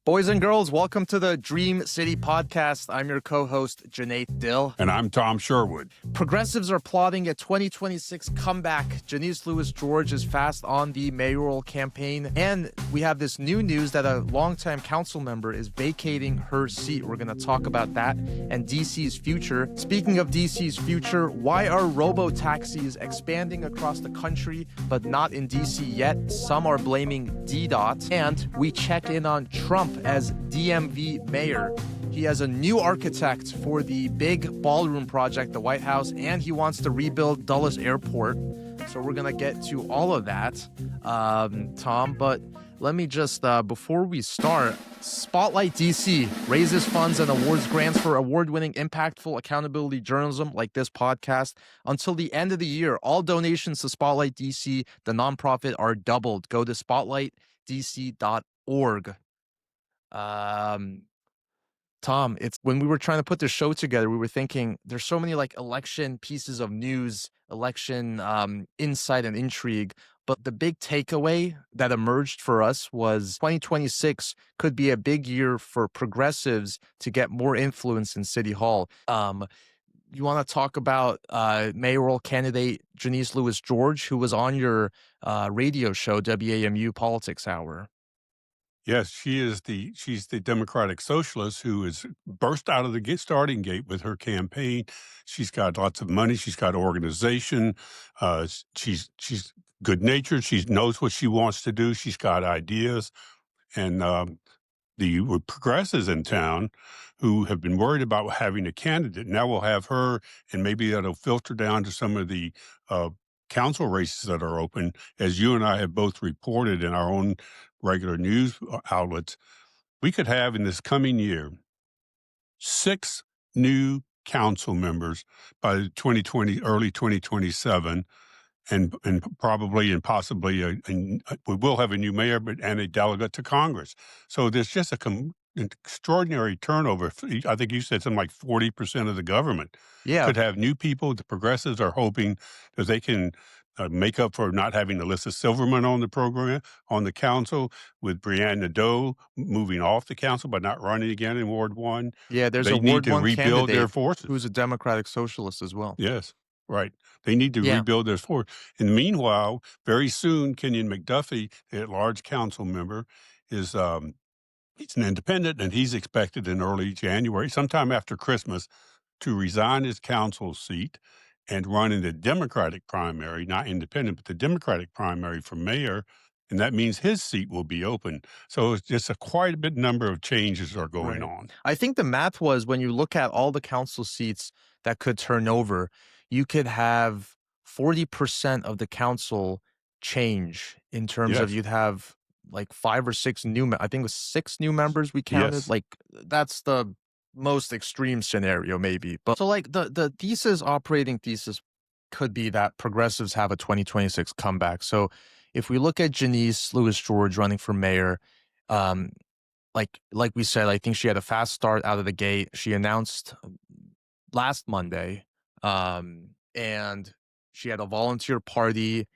Boys and girls, welcome to the Dream City podcast. I'm your co-host, Cuneyt Dill. And I'm Tom Sherwood. Progressives are plotting a 2026 comeback. Janeese Lewis George is fast on the mayoral campaign. And we have this new news that a longtime council member is vacating her seat. We're going to talk about that and DC's future. Speaking of DC's future, why are robotaxis expanding across the country, but not in DC yet? Some are blaming DDOT. And we check in on Trump as DMV mayor. He has a new architect for the big ballroom project, the White House, and he wants to rebuild Dulles Airport. So we're going to get to all of that, Tom. But let me just, before we start, Spotlight DC raises funds and awards grants for award-winning, impactful accountability journalism like this podcast. Until the end of the year, all donations to Spotlight DC, the nonprofit, are doubled. Go to spotlightdc.org. Tom, it's when we were trying to put the show together, we were thinking there's so many like election pieces of news, election insight and intrigue. But the big takeaway that emerged for us was 2026 could be a big year for progressives to get more influence in City Hall. You want to talk about mayoral candidate Janeese Lewis George, who was on your radio show, WAMU Politics Hour? Yes, she's the Democratic Socialist who has burst out of the starting gate with her campaign. She's got lots of money. She's got organization. She's good-natured. She knows what she wants to do. She's got ideas. And the progressives in town who have been worried about having a candidate now will have her, and maybe that'll filter down to some of the council races that are open. As you and I have both reported in our own regular news outlets, we could have in this coming year 6 new council members by early 2027, and probably and possibly we will have a new mayor and a delegate to Congress. So there's just an extraordinary turnover. I think you said something like 40% of the government could have new people. The progressives are hoping that they can make up for not having Alyssa Silverman on the program, on the council, with Brianne Nadeau moving off the council but not running again in Ward 1. Yeah, there's they a need Ward to 1 rebuild their forces. who's a Democratic Socialist as well. Yes, right. They need to rebuild their forces. And meanwhile, very soon, Kenyon McDuffie, the at-large council member, is he's an independent, and he's expected in early January, sometime after Christmas, to resign his council seat and run in the Democratic primary, not independent, but the Democratic primary for mayor, and that means his seat will be open. So it's just quite a bit number of changes are going on. I think the math was when you look at all the council seats that could turn over, you could have 40% of the council change in terms of you'd have like 5 or 6 new, I think it was 6 new members we counted. Yes. Like that's the most extreme scenario maybe. But so like the operating thesis could be that progressives have a 2026 comeback. So if we look at Janeese Lewis George running for mayor, like we said, I think she had a fast start out of the gate. She announced last Monday, and she had a volunteer party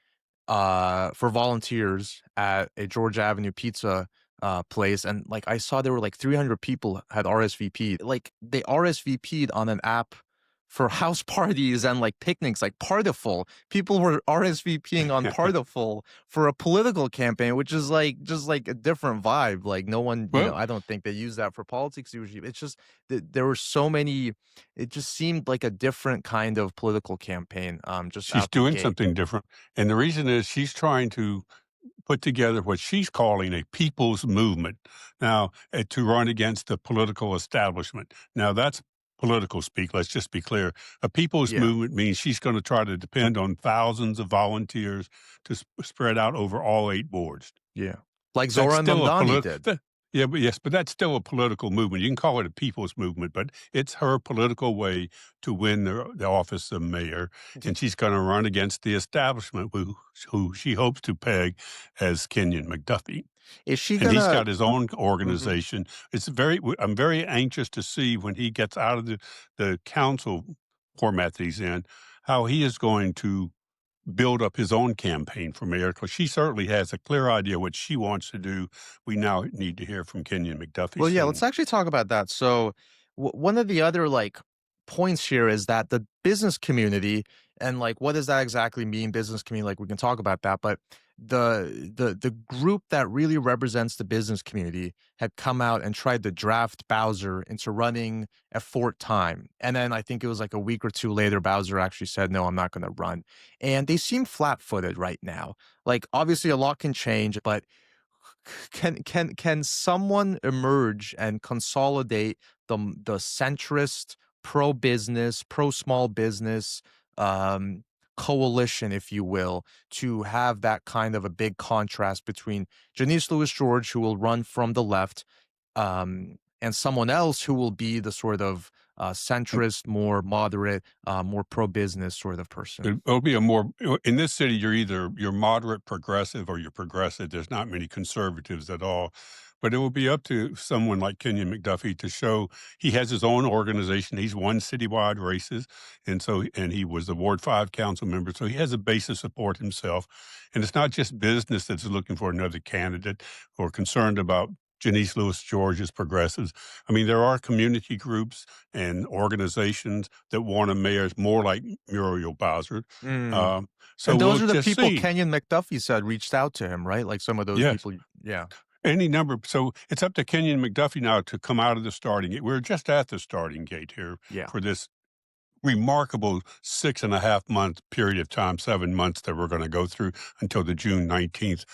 for volunteers at a Georgia Avenue pizza place, and like I saw there were like 300 people had RSVP'd. Like they RSVP'd on an app for house parties and like picnics, like Partiful. People were RSVPing on Partiful for a political campaign, which is like just like a different vibe. Like no one, I don't think they use that for politics usually. It's just there were so many. It just seemed like a different kind of political campaign. She's doing something different, and the reason is she's trying to put together what she's calling a people's movement now to run against the political establishment. Now that's political speak. Let's just be clear. A people's movement means she's going to try to depend on thousands of volunteers to spread out over all 8 boards. Yeah. Like Zoran Mamdani did. But that's still a political movement. You can call it a people's movement, but it's her political way to win the office of mayor, and she's going to run against the establishment, who she hopes to peg as Kenyon McDuffie. Is she? And he's got his own organization. I'm very anxious to see when he gets out of the council format that he's in, how he is going to build up his own campaign for mayor because she certainly has a clear idea what she wants to do. We now need to hear from Kenyon McDuffie Well, yeah, let's soon. actually talk about that. So, one of the other like points here is that the business community and like what does that exactly mean, business community? Like we can talk about that, but the group that really represents the business community had come out and tried to draft Bowser into running a fourth time, and then I think it was like a week or two later, Bowser actually said, "No, I'm not going to run," and they seem flat-footed right now. Like obviously, a lot can change, but can someone emerge and consolidate the centrist pro business pro small business um coalition, if you will, to have that kind of a big contrast between Janeese Lewis George, who will run from the left, and someone else who will be the sort of centrist, more moderate, more pro business sort of person? It'll be a more in this city, you're moderate progressive or you're progressive. There's not many conservatives at all. But it will be up to someone like Kenyon McDuffie to show he has his own organization. He's won citywide races, and he was the Ward 5 council member, so he has a base of support himself. And it's not just business that's looking for another candidate or concerned about Janeese Lewis George's progressives. I mean, there are community groups and organizations that want a mayor more like Muriel Bowser. Mm. Um, so And we'll those are the just people see. Kenyon McDuffie said reached out to him, right? Like some of those Yes. people. Yeah. Any number. So it's up to Kenyon McDuffie now to come out of the starting gate. We're just at the starting gate here Yeah. for this remarkable 6.5 month period of time, 7 months that we're going to go through until the June 19th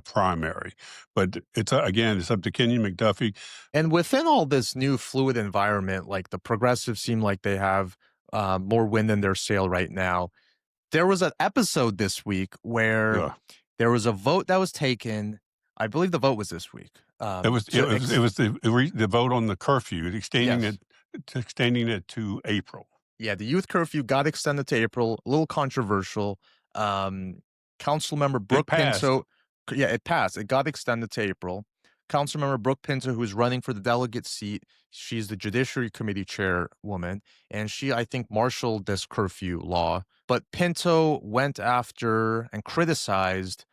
primary. But again, it's up to Kenyon McDuffie. And within all this new fluid environment, like the progressives seem like they have more wind in their sail right now. There was an episode this week where Uh, there was a vote that was taken. I believe the vote was this week. it was it was it was the vote on the curfew, Yes. extending it to April. Yeah, the youth curfew got extended to April, a little controversial. Um, Councilmember It Brooke passed. Pinto, yeah, it passed. It got extended to April. Councilmember Brooke Pinto, who's running for the delegate seat, she's the Judiciary Committee chairwoman, and she, I think, marshaled this curfew law. But Pinto went after and criticized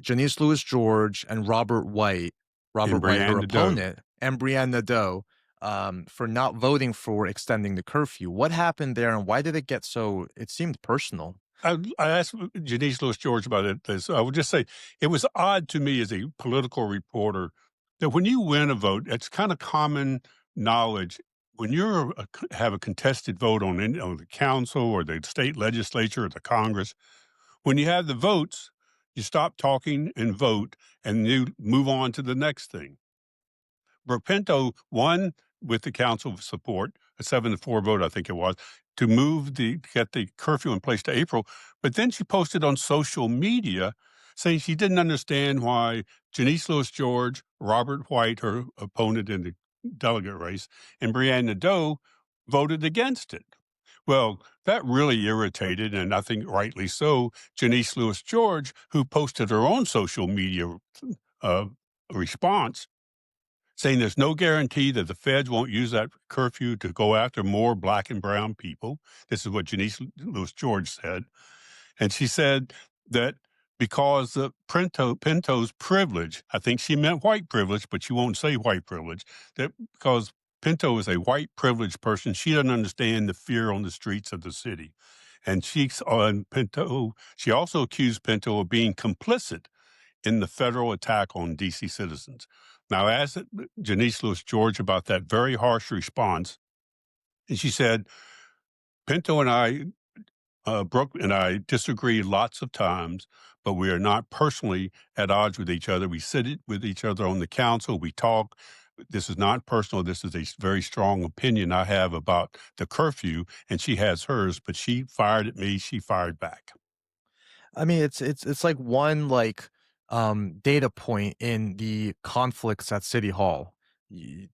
Janeese Lewis George and And Robert White, her Brianne Nadeau. opponent, and Brianne Nadeau, for not voting for extending the curfew. What happened there, and why did it get so? It seemed personal. I asked Janeese Lewis George about it. This I would just say it was odd to me as a political reporter that when you win a vote, it's kind of common knowledge. When have a contested vote on the council or the state legislature or the Congress, when you have the votes, you stop talking and vote, and you move on to the next thing. Pinto won with the council support, a 7-4 vote, I think it was, to get the curfew in place to April. But then she posted on social media saying she didn't understand why Janeese Lewis George, Robert White, her opponent in the delegate race, and Brianne Nadeau voted against it. Well, that really irritated, and I think rightly so, Janeese Lewis George, who posted her own social media uh, response saying there's no guarantee that the feds won't use that curfew to go after more black and brown people. This is what Janeese Lewis George said. And she said that because of Pinto's privilege, I think she meant white privilege, but she won't say white privilege, that because Pinto is a white privileged person, she doesn't understand the fear on the streets of the city. And she also accused Pinto of being complicit in the federal attack on D.C. citizens. Now, I asked Janeese Lewis George about that very harsh response, and she said, Pinto and Brooke and I disagree lots of times, but we are not personally at odds with each other. We sit with each other on the council, we talk. This is not personal. This is a very strong opinion I have about the curfew, and she has hers, but she fired at me, she fired back. I mean, it's like one like data point in the conflicts at City Hall. Yeah,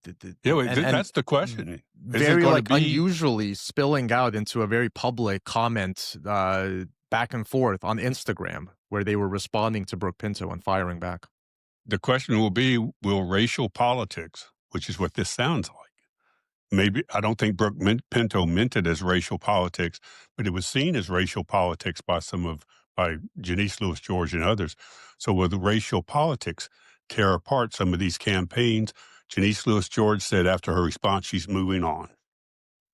And that's the question. Is it very going to like be unusually spilling out into a very public comment back and forth on Instagram where they were responding to Brooke Pinto and firing back. the question will be, will racial politics, which is what this sounds like, maybe I don't think Pinto meant it as racial politics, but it was seen as racial politics by by Janeese Lewis George and others. So with the racial politics tear apart some of these campaigns, Janeese Lewis George said after her response, she's moving on.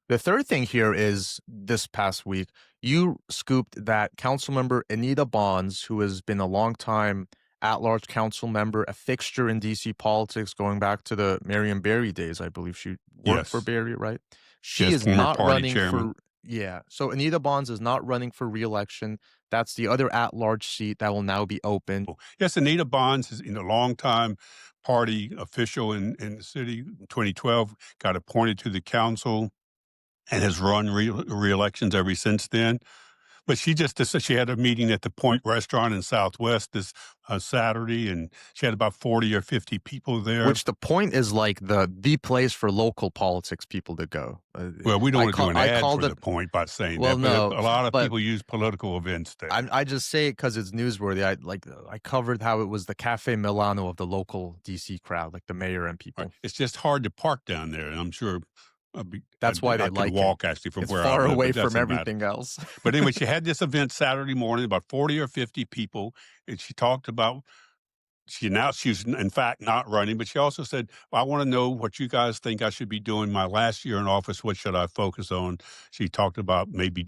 The third thing here is this past week, you scooped that council member Anita Bonds, who has been a longtime at-large council member, a fixture in DC politics going back to the Marion Barry days. I believe she worked for Yes. Barry, right? She Yes, is former not party running chairman. for yeah. So Anita Bonds is not running for re-election. That's the other at-large seat that will now be open. Yes, Anita Bonds is a longtime party official in the city. In 2012, got appointed to the council and has run re-elections ever since then. But she had a meeting at the Point Restaurant in Southwest this Saturday, and she had about 40 or 50 people there. Which the point is like the place for local politics people to go. Well, we don't want to do an I ad called for it the Point by saying well, that, but no, a lot of but people use political events there. I just say it because it's newsworthy. I covered how it was the Cafe Milano of the local DC crowd, like the mayor and Right. people. It's just hard to park down there, and I'm sure That's why I they could like it. walk actually from It's where I far live, away but from doesn't matter. everything else. But anyway, she had this event Saturday morning, about 40 or 50 people, and she talked about she announced she's in fact not running, but she also said, "Well, I want to know what you guys think I should be doing my last year in office. What should I focus on?" She talked about maybe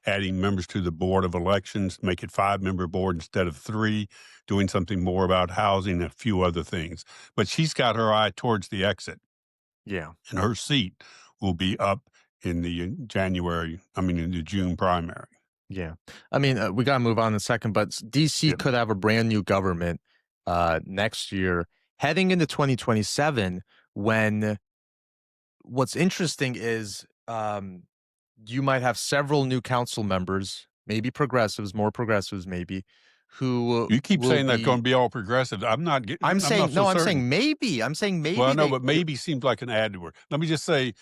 adding members to the board of elections, make it 5-member board instead of 3, doing something more about housing and a few other things. But she's got her eye towards the exit, Yeah, and her seat will be up in the in the June primary. yeah. I mean, we gotta move on in a second, but DC Yep. could have a brand new government next year, heading into 2027. When what's interesting is you might have several new council members, maybe progressives, more progressives, maybe, who You keep will saying that's going be. to be all progressive. I'm not so I'm saying certain. maybe. I'm saying Well, maybe no, they. but maybe seems like an ad word. Let me just say,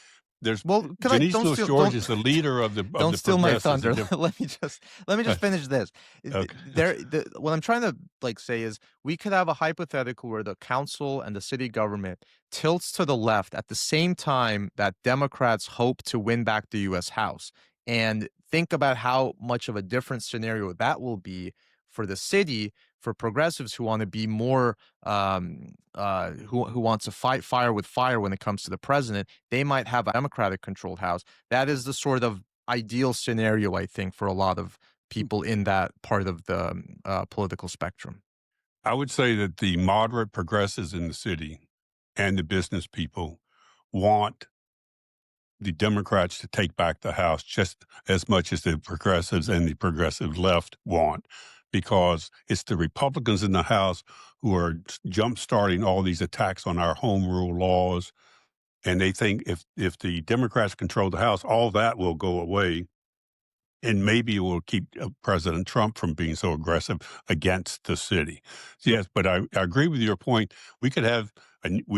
there's Well, can I Janeese Lewis George don't is the leader of don't the steal my progressives. thunder. Let me just finish this. Okay, What I'm trying to like say is we could have a hypothetical where the council and the city government tilts to the left at the same time that Democrats hope to win back the US House. And think about how much of a different scenario that will be for the city, for progressives who want to be more who wants to fight fire with fire when it comes to the president. They might have a Democratic controlled house. That is the sort of ideal scenario, I think, for a lot of people in that part of the political spectrum. I would say that the moderate progressives in the city and the business people want the Democrats to take back the House just as much as the progressives and the progressive left want, because it's the Republicans in the House who are jump starting all these attacks on our home rule laws. And they think if the Democrats control the House, all that will go away, and maybe it will keep President Trump from being so aggressive against the city. Yes, but I agree with your point. We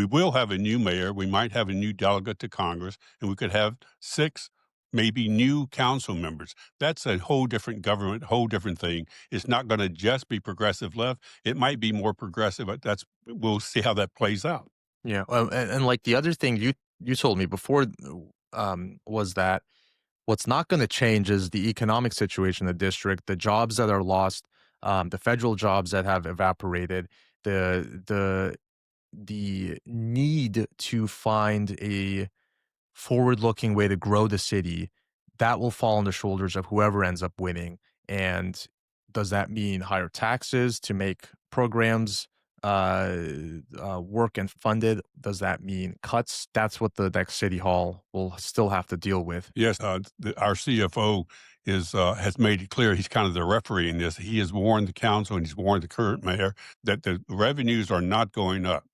will have a new mayor. We might have a new delegate to Congress, and we could have 6 maybe new council members. That's a whole different government, whole different thing. It's not going to just be progressive left. It might be more progressive. But we'll see how that plays out. Yeah, and like the other thing you told me before was that what's not going to change is the economic situation in the district, the jobs that are lost, the federal jobs that have evaporated, the the need to find a forward-looking way to grow the city, that will fall on the shoulders of whoever ends up winning. And does that mean higher taxes to make programs work and funded? Does that mean cuts? That's what the next city hall will still have to deal with. Yes, our CFO has made it clear he's kind of the referee in this. He has warned the council and he's warned the current mayor that the revenues are not going up.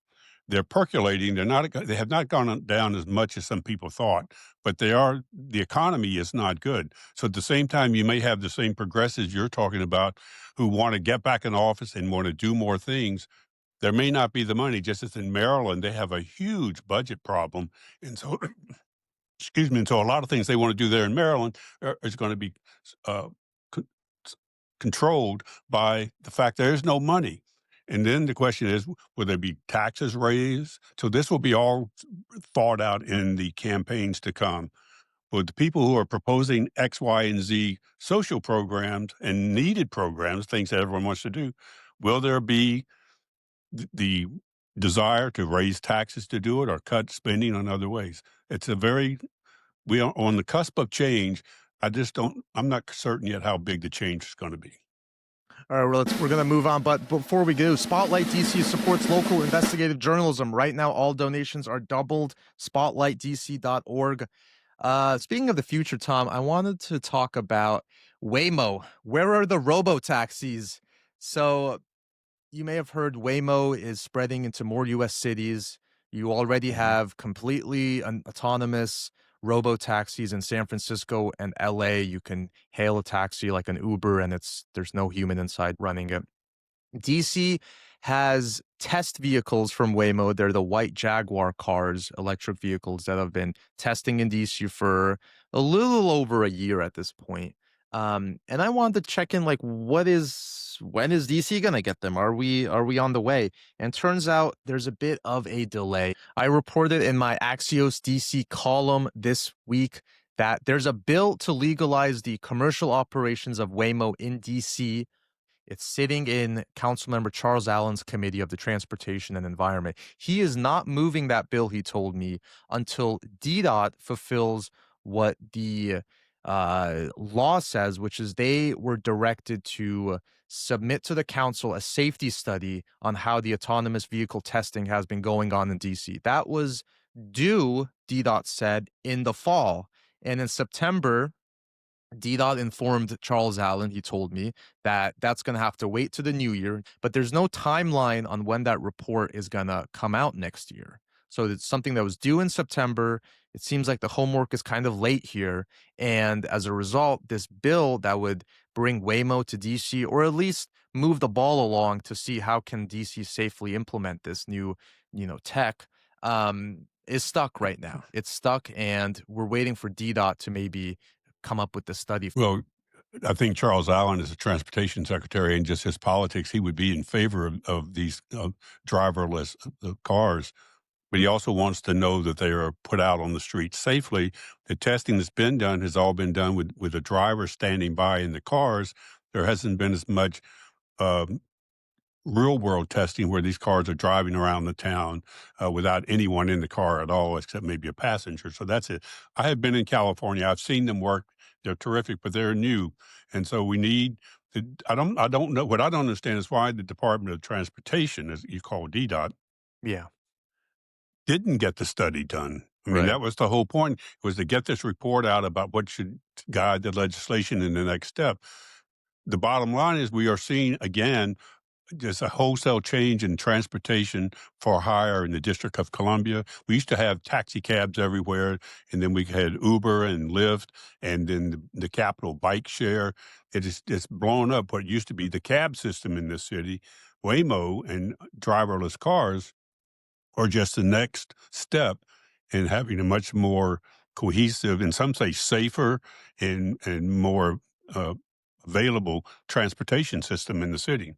They're percolating. They have not gone down as much as some people thought, but they are. The economy is not good. So at the same time, you may have the same progressives you're talking about who want to get back in office and want to do more things. There may not be the money. Just as in Maryland, they have a huge budget problem, and so excuse me. And so a lot of things they want to do there in Maryland is going to be uh, con- controlled by the fact there is no money. And then the question is, will there be taxes raised? So this will be all thought out in the campaigns to come. But the people who are proposing X, Y, and Z social programs and needed programs, things that everyone wants to do, will there be the desire to raise taxes to do it or cut spending on other ways? It's a very we are on the cusp of change. I'm not certain yet how big the change is going to be. All right, well, we're going to move on. But before we go, Spotlight DC supports local investigative journalism. Right now, all donations are doubled. SpotlightDC.org. Speaking of the future, Tom, I wanted to talk about Waymo. Where are the robotaxis? So you may have heard Waymo is spreading into more U.S. cities. You already have completely autonomous robo-taxis in San Francisco and LA. You can hail a taxi like an Uber, and there's no human inside running it. DC has test vehicles from Waymo. They're the white Jaguar cars, electric vehicles that have been testing in DC for a little over a year at this point. And I wanted to check in, like, when is DC gonna get them? Are we on the way? And turns out there's a bit of a delay. I reported in my Axios DC column this week that there's a bill to legalize the commercial operations of Waymo in DC. It's sitting in Councilmember Charles Allen's Committee of the Transportation and Environment. He is not moving that bill, he told me, until DDOT fulfills what the law says, which is they were directed to submit to the council a safety study on how the autonomous vehicle testing has been going on in DC. That was due, DDOT said, in the fall. And in September, DDOT informed Charles Allen, he told me, that that's going to have to wait to the new year, but there's no timeline on when that report is going to come out next year. So it's something that was due in September. It seems like the homework is kind of late here. And as a result, this bill that would bring Waymo to DC, or at least move the ball along to see how can DC safely implement this new, tech, is stuck right now. It's stuck, and we're waiting for DDOT to maybe come up with the study. Well, I think Charles Allen is a transportation secretary, and just his politics, he would be in favor of these driverless cars. But he also wants to know that they are put out on the street safely. The testing that's been done has all been done with a driver standing by in the cars. There hasn't been as much real world testing where these cars are driving around the town without anyone in the car at all, except maybe a passenger. So that's it. I have been in California. I've seen them work. They're terrific, but they're new. And so we need I don't know. What I don't understand is why the Department of Transportation, as you call DDOT, Yeah. didn't get the study done. I mean, Right. that was the whole point, was to get this report out about what should guide the legislation in the next step. The bottom line is we are seeing, again, just a wholesale change in transportation for hire in the District of Columbia. We used to have taxi cabs everywhere, and then we had Uber and Lyft, and then the Capital bike share. It's blown up what used to be the cab system in this city. Waymo and driverless cars are just the next step in having a much more cohesive, and some say safer and more available transportation system in the city.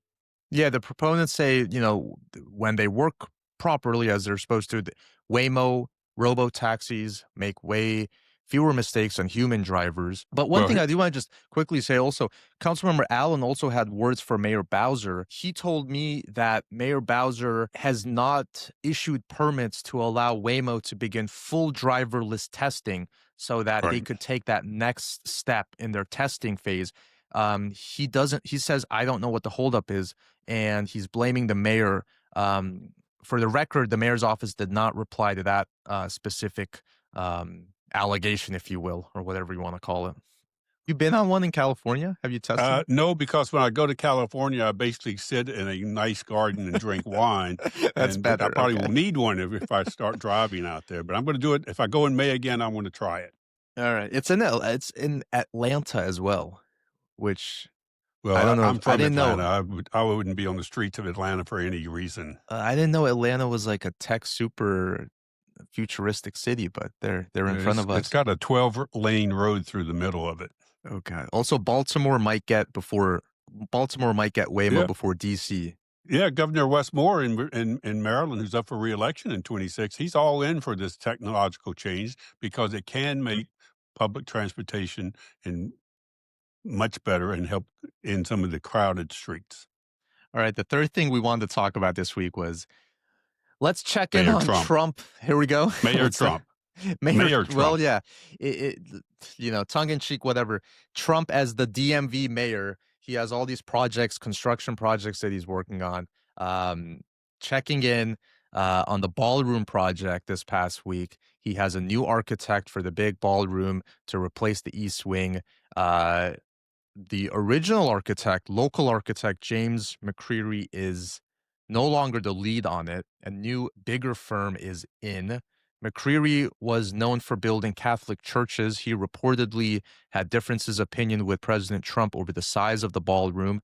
Yeah, the proponents say, when they work properly as they're supposed to, Waymo robo-taxis make way fewer mistakes than human drivers. But one Well, thing I do want to just quickly say also, Councilmember Allen also had words for Mayor Bowser. He told me that Mayor Bowser has not issued permits to allow Waymo to begin full driverless testing so that they right. could take that next step in their testing phase. He says, I don't know what the holdup is, and he's blaming the mayor. For the record, the mayor's office did not reply to that specific allegation, if you will, or whatever you want to call it. You been on one in California? Have you tested? No, because when I go to California, I basically sit in a nice garden and drink wine, That's but I better. probably Okay. will need one if I start driving out there. But I'm going to do it. If I go in May again, I want to try it. All right. It's in Atlanta as well, which Well, I don't know. I'm I from didn't Atlanta. know. I wouldn't be on the streets of Atlanta for any reason. I didn't know Atlanta was like a tech super futuristic city, but they're in front of It's us. got a 12-lane road through the middle of it. Okay. Also, Baltimore might get Waymo Yeah. before DC. Yeah, Governor Wes Moore in Maryland, who's up for reelection in 26, he's all in for this technological change because it can make public transportation and much better and help in some of the crowded streets. All right. The third thing we wanted to talk about this week was let's check in Mayor on Trump, Trump. Here we go. Mayor Let's Trump, Mayor. Mayor Well, Trump. yeah, tongue in cheek, whatever. Trump as the DMV mayor, he has all these projects, construction projects that he's working on. Um, Checking in on the ballroom project this past week. He has a new architect for the big ballroom to replace the East Wing. Uh, the original architect, local architect James McCreary, is no longer the lead on it. A new, bigger firm is in. McCreary was known for building Catholic churches. He reportedly had differences of opinion with President Trump over the size of the ballroom,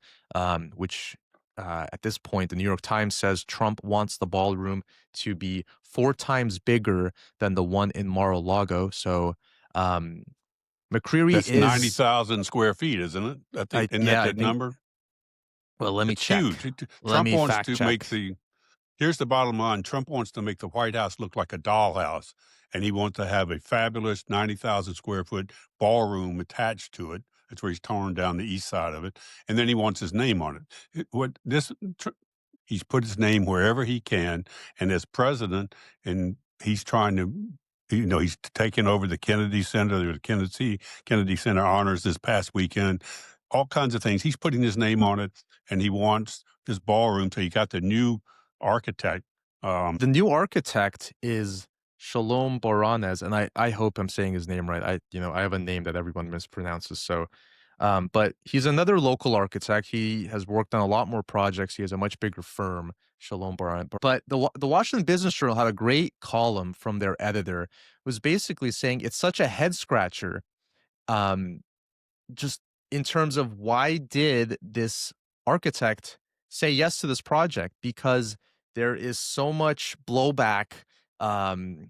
which at this point, the New York Times says Trump wants the ballroom to be 4 times bigger than the one in Mar-a-Lago. So um, McCreary That's is 90,000 square feet, isn't it? I think, isn't that I that think number? well, let me It's check. huge. Let Trump me wants fact to make check. the Here's the bottom line. Trump wants to make the White House look like a dollhouse, and he wants to have a fabulous 90,000 square foot ballroom attached to it. That's where he's torn down the east side of it. And then he wants his name on it. He's put his name wherever he can. And as president, and he's trying to, he's taken over the Kennedy Center, the Kennedy Center honors this past weekend, all kinds of things. He's putting his name on it, and he wants this ballroom. So he got the new architect. The new architect is Shalom Boranes, and I hope I'm saying his name right. I have a name that everyone mispronounces. So, but he's another local architect. He has worked on a lot more projects. He has a much bigger firm, Shalom Boranes. But the Washington Business Journal had a great column from their editor, was basically saying it's such a head scratcher. Um, just in terms of why did this architect say yes to this project? Because there is so much blowback um,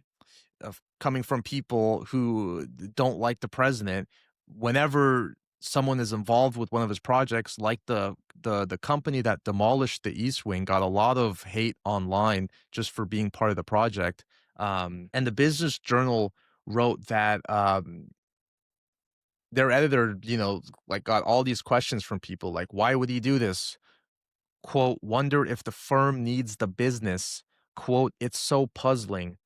of coming from people who don't like the president. Whenever someone is involved with one of his projects, like the company that demolished the East Wing, got a lot of hate online just for being part of the project. And the Business Journal wrote that their editor, like got all these questions from people like, why would he do this? Quote, wonder if the firm needs the business. Quote, it's so puzzling.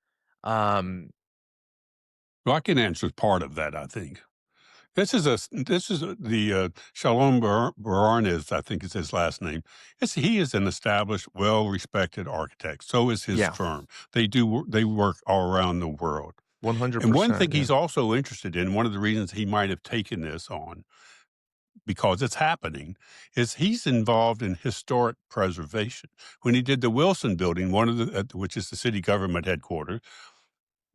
Um, Well, I can answer part of that, I think. The Shalom Baranes, I think is his last name. He is an established, well-respected architect. So is his yeah, firm. They work all around the world. And one 100%. thing Yeah. he's also interested in, one of the reasons he might have taken this on, because it's happening, is he's involved in historic preservation. When he did the Wilson Building, which is the city government headquarters,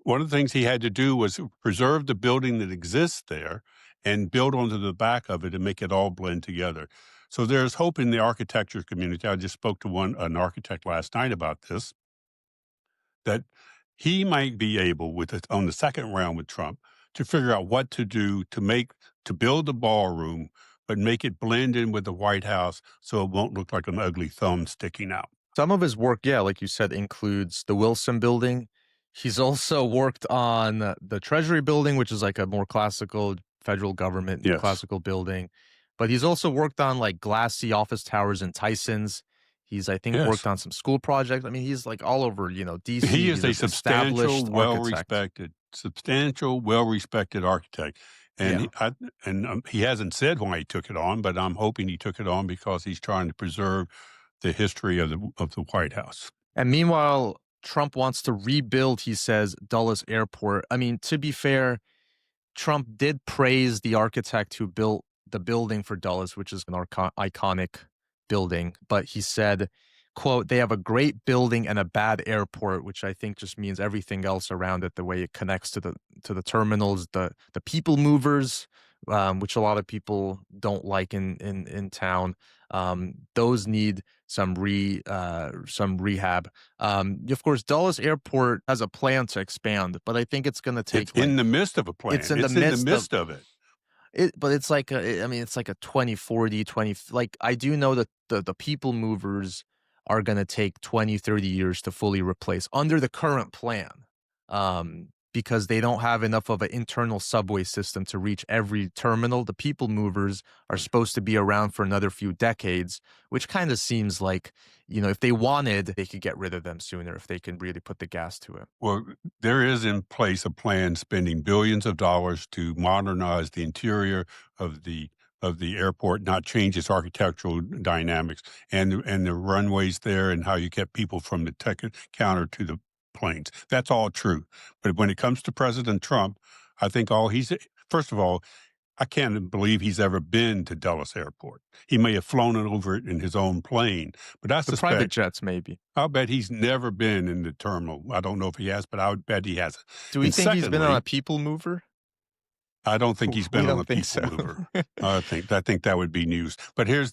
one of the things he had to do was preserve the building that exists there and build onto the back of it and make it all blend together. So there's hope in the architecture community. I just spoke to an architect last night about this, that he might be able on the second round with Trump to figure out what to do to build the ballroom, but make it blend in with the White House so it won't look like an ugly thumb sticking out. Some of his work, yeah, like you said, includes the Wilson Building. He's also worked on the Treasury Building, which is like a more classical federal government Yes. neoclassical building. But he's also worked on like glassy office towers in Tyson's. He's, I think, worked Yes. on some school projects. I mean, he's like all over, DC. He is He's a an established architect. substantial, well-respected architect, and Yeah. he hasn't said why he took it on, but I'm hoping he took it on because he's trying to preserve the history of the White House. And meanwhile, Trump wants to rebuild, he says, Dulles Airport. I mean, to be fair, Trump did praise the architect who built the building for Dulles, which is an iconic building. But he said, quote, they have a great building and a bad airport, which I think just means everything else around it, the way it connects to the terminals, the people movers, which a lot of people don't like in town. Those need some rehab. Of course, Dulles Airport has a plan to expand, but I think it's going to It's take in the midst of a it's plan. in the It's in the midst of midst of it. it, but it's like I mean, it's like a 2040, 20. Like I do know that the people movers are going to take 20, 30 years to fully replace under the current plan. Because they don't have enough of an internal subway system to reach every terminal. The people movers are supposed to be around for another few decades, which kind of seems like, if they wanted, they could get rid of them sooner if they can really put the gas to it. Well, there is in place a plan spending billions of dollars to modernize the interior of the airport, not change its architectural dynamics and the runways there and how you get people from the tech counter to the planes. That's all true. But when it comes to President Trump, I think first of all, I can't believe he's ever been to Dulles Airport. He may have flown it over it in his own plane, but I The suspect private jets, maybe. I'll bet he's never been in the terminal. I don't know if he has, but I would bet he hasn't. Do we And think he's been on secondly, a people mover? I don't think he's We been on don't a think people so. mover. I think that would be news. But here's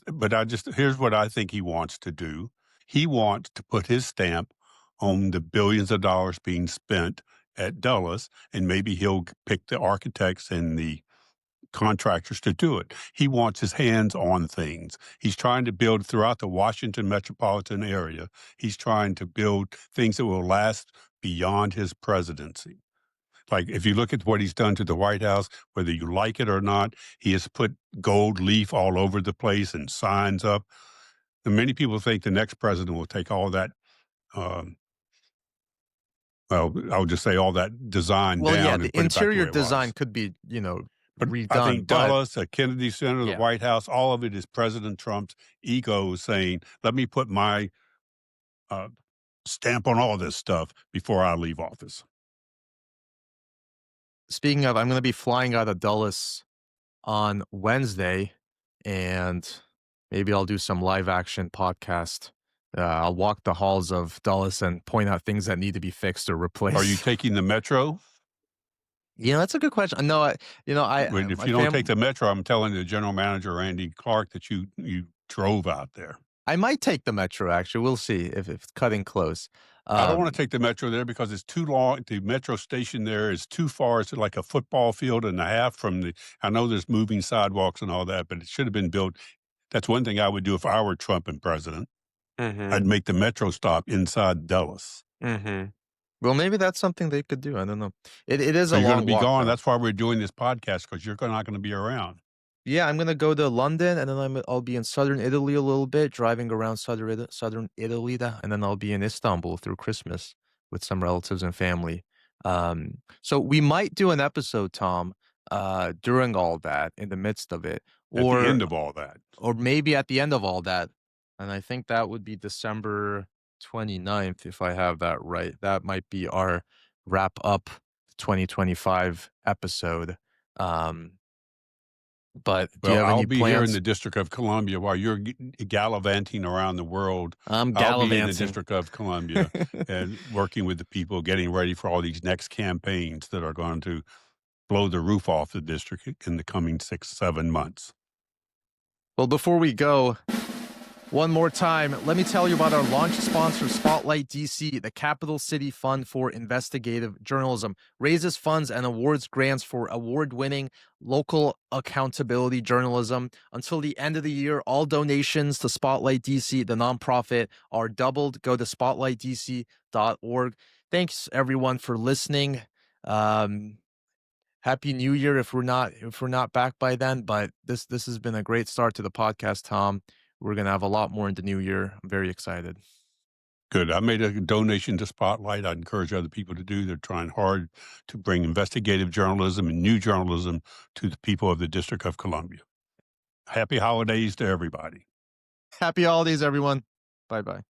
what I think he wants to do. He wants to put his stamp on the billions of dollars being spent at Dulles, and maybe he'll pick the architects and the contractors to do it. He wants his hands on things. He's trying to build throughout the Washington metropolitan area. He's trying to build things that will last beyond his presidency. Like if you look at what he's done to the White House, whether you like it or not, he has put gold leaf all over the place and signs up. And many people think the next president will take all that, um, well, I would just say all that design Well, yeah, down the and put it back the interior way it design was. could be, But I redone, think but Dulles, Kennedy Center, the yeah. White House, all of it is President Trump's ego saying, let me put my uh, stamp on all this stuff before I leave office. Speaking of, I'm going to be flying out of Dulles on Wednesday, and maybe I'll do some live action podcast. I'll walk the halls of Dulles and point out things that need to be fixed or replaced. Are you taking the metro? That's a good question. No, If my you don't take the metro, I'm telling the general manager, Randy Clark, that you drove out there. I might take the metro. Actually, we'll see if it's cutting close. I don't want to take the metro there because it's too long. The metro station there is too far. It's like a football field and a half from the. I know there's moving sidewalks and all that, but it should have been built. That's one thing I would do if I were Trump and president. Mm-hmm. I'd make the metro stop inside Dulles. Mm-hmm. Well, maybe that's something they could do. I don't know. It is So a you're going long to be walk, gone. though. That's why we're doing this podcast, because you're not going to be around. Yeah, I'm gonna go to London, and then I'll be in southern Italy a little bit, driving around southern Italy, and then I'll be in Istanbul through Christmas with some relatives and family. So we might do an episode, Tom, during all that, in the midst of it, At the or end of all that. or maybe at the end of all that, and I think that would be December 29th, if I have that right. That might be our wrap up 2025 episode. But do you Well, have I'll any be here in plans? the District of Columbia while you're gallivanting around the world. I'm I'll be in the gallivanting. District of Columbia and working with the people, getting ready for all these next campaigns that are going to blow the roof off the district in the coming 6-7 months. Well, before we go, one more time, let me tell you about our launch sponsor, Spotlight DC, the Capital City Fund for Investigative Journalism. Raises funds and awards grants for award-winning local accountability journalism. Until the end of the year, all donations to Spotlight DC, the nonprofit, are doubled. Go to spotlightdc.org. Thanks, everyone, for listening. Happy New Year if we're not back by then. But this has been a great start to the podcast, Tom. We're going to have a lot more in the new year. I'm very excited. Good. I made a donation to Spotlight. I encourage other people to do. They're trying hard to bring investigative journalism and new journalism to the people of the District of Columbia. Happy holidays to everybody. Happy holidays, everyone. Bye-bye.